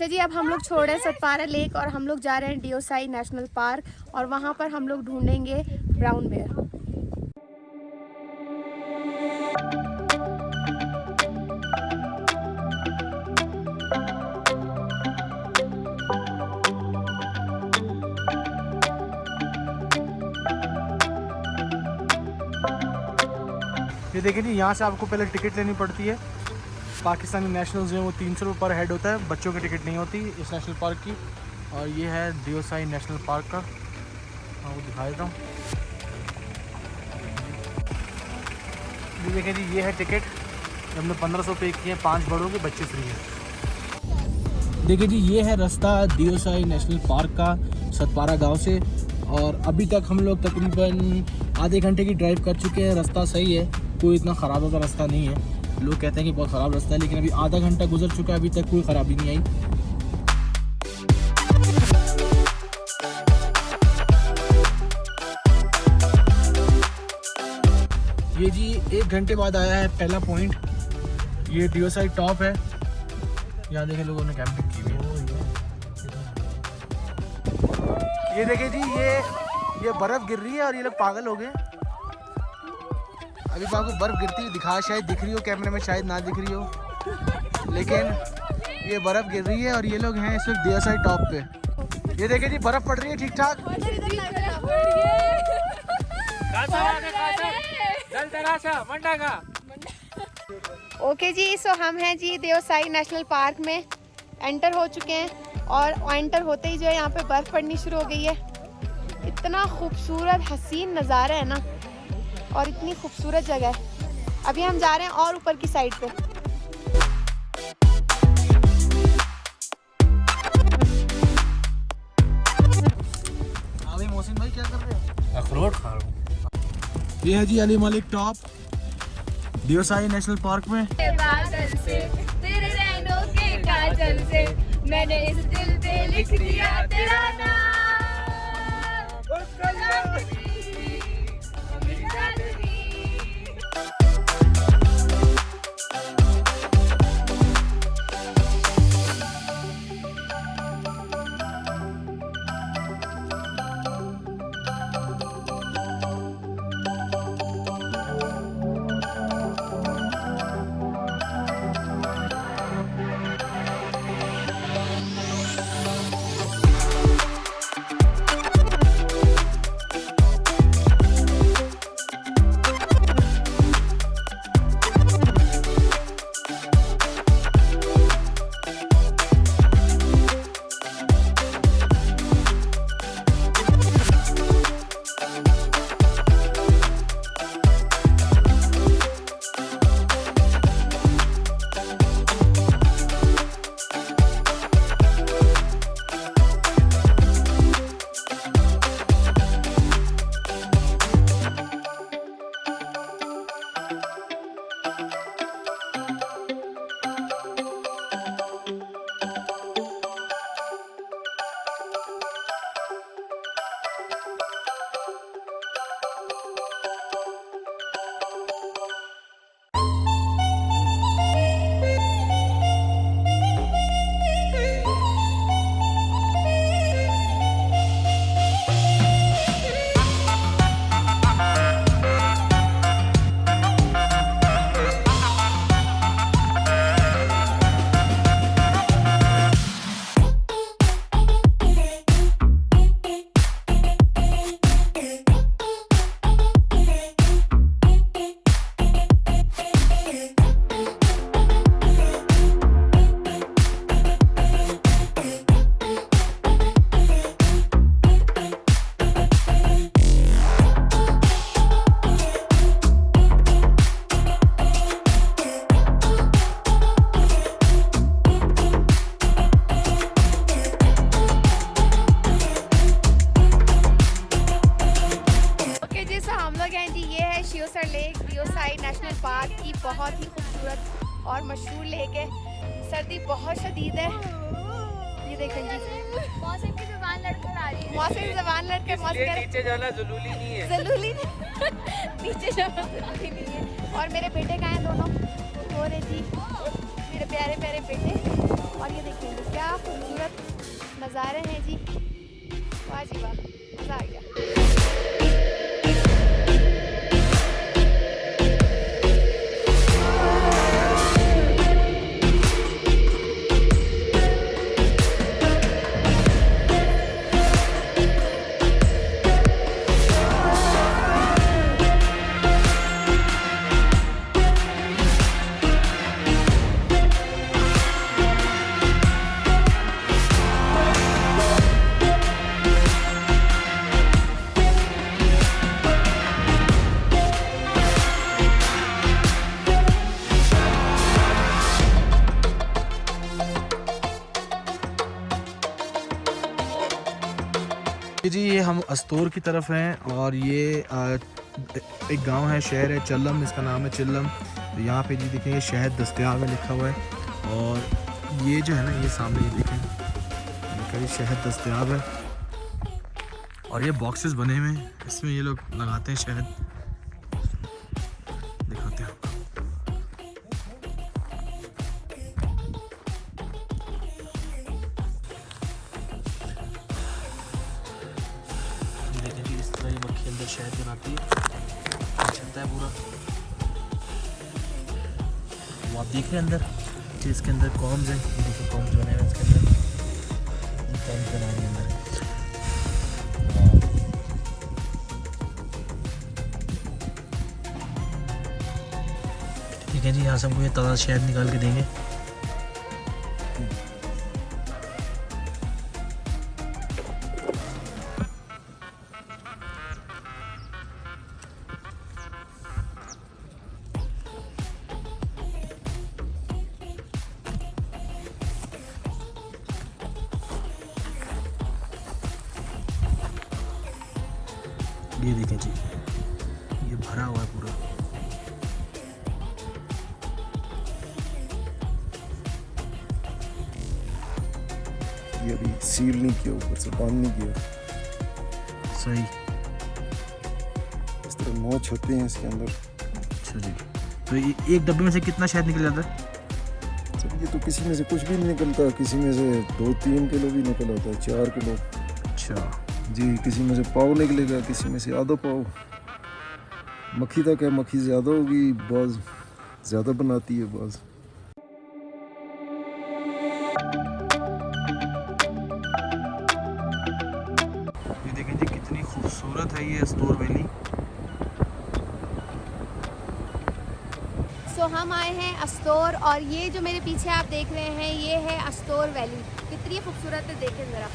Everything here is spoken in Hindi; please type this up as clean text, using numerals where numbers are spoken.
अच्छा जी, अब हम लोग छोड़े सतपारा लेक और हम लोग जा रहे हैं डियोसाई नेशनल पार्क और वहाँ पर हम लोग ढूंढेंगे ब्राउन बेयर। ये देखिए जी, यहाँ से आपको पहले टिकट लेनी पड़ती है। पाकिस्तानी नेशनल्स जो है वो 300 रुपये पर हेड होता है, बच्चों की टिकट नहीं होती इस नेशनल पार्क की। और ये है डियोसाई नेशनल पार्क का, मैं वो दिखा देता हूँ। ये देखिए जी, ये है टिकट। हमने 1500 पे किए, 5 बड़ों के, बच्चे फ्री है। देखिए जी, ये है रास्ता डियोसाई नेशनल पार्क का सतपारा गांव से। और अभी तक हम लोग तकरीबन आधे घंटे की ड्राइव कर चुके हैं। रास्ता सही है, कोई इतना ख़राब का रास्ता नहीं है। लोग कहते हैं कि बहुत ख़राब रास्ता है, लेकिन अभी आधा घंटा गुजर चुका है, अभी तक कोई ख़राबी नहीं आई। ये जी 1 घंटे बाद आया है पहला पॉइंट। ये डियोसाई टॉप है। यहाँ देखें लोगों ने कैंपिंग की हुई है। ये देखें जी, ये बर्फ़ गिर रही है और ये लोग पागल हो गए। अभी तो आपको बर्फ़ गिरती हुई दिखा, शायद दिख रही हो कैमरे में, शायद ना दिख रही हो, लेकिन ये बर्फ़ गिर रही है और ये लोग हैं इस वक्त डियोसाई टॉप पे। ये देखें जी, बर्फ़ पड़ रही है ठीक ठाक। ओके जी, सो हम हैं जी डियोसाई नेशनल पार्क में एंटर हो चुके हैं और एंटर होते ही जो है यहाँ पे बर्फ़ पड़नी शुरू हो गई है। इतना खूबसूरत हसीन नज़ारा है ना, और इतनी खूबसूरत जगह है। अभी हम जा रहे हैं और ऊपर की साइड पे। अभी मोहसिन भाई क्या कर रहे हैं? अखरोट खा रहा हूँ। ये है जी Ali Malik top Deosai national park में। बादल से तेरे रैनों के काजल से मैंने इस दिल पे लिख दिया तेरा नाम। डियोसाई नेशनल पार्क की बहुत ही खूबसूरत और मशहूर लेक है। सर्दी बहुत शदीद है, ये देखें जी। मौसम की जुबान लड़कर आ रही है। मौसम की जुबान लड़कर नीचे जाना जरूरी नहीं है। जरूरी नीचे जाना जरूरी नहीं है। और मेरे बेटे का है दोनों, हो रहे जी मेरे प्यारे प्यारे बेटे। और ये देखिए क्या खूबसूरत नज़ारे हैं जी, वाह जी वाह, मज़ा आ गया। जी ये हम अस्तोर की तरफ हैं और ये एक गांव है, शहर है चिल्लम, इसका नाम है चिल्लम। तो यहाँ पे जी देखेंगे शहद दस्तयाब है लिखा हुआ है, और ये जो है ना ये सामने ये देखें ये शहद दस्तयाब है, और ये बॉक्सेस बने हुए हैं, इसमें ये लोग लगाते हैं शहद। दिखाते हैं आपको। देखें जी इस तरह ये मक्खी अंदर शहद बनाती है, चलता है पूरा। वो आप देख रहे हैं अंदर जी, इसके अंदर कॉम्स हैं, ये देखिए कॉम्स बने हुए हैं इसके अंदर, ये कॉम्स बना रही है अंदर। ठीक है जी, यहाँ से हमको ये ताज़ा शहद निकाल के देंगे। ये देखें जी, ये भरा हुआ है पूरा। ये अभी सील नहीं किया, ऊपर से बंद नहीं किया। सही। इस तरह नोच होते हैं इसके अंदर। अच्छा जी, तो ये एक डब्बे में से कितना शहद निकल जाता है? सर ये तो किसी में से कुछ भी नहीं निकलता, किसी में से 2-3 किलो भी निकल आता है, 4 किलो। अच्छा जी, किसी में से पाव निकलेगा, किसी में से आधा पाव। मक्खी तक है, मक्खी ज़्यादा होगी, बाज ज़्यादा बनाती है बाज। ये देखें जी कितनी खूबसूरत है ये अस्तोर वैली। सो हम आए हैं अस्तोर, और ये जो मेरे पीछे आप देख रहे हैं ये है अस्तोर वैली। कितनी खूबसूरत है, देखें ज़रा।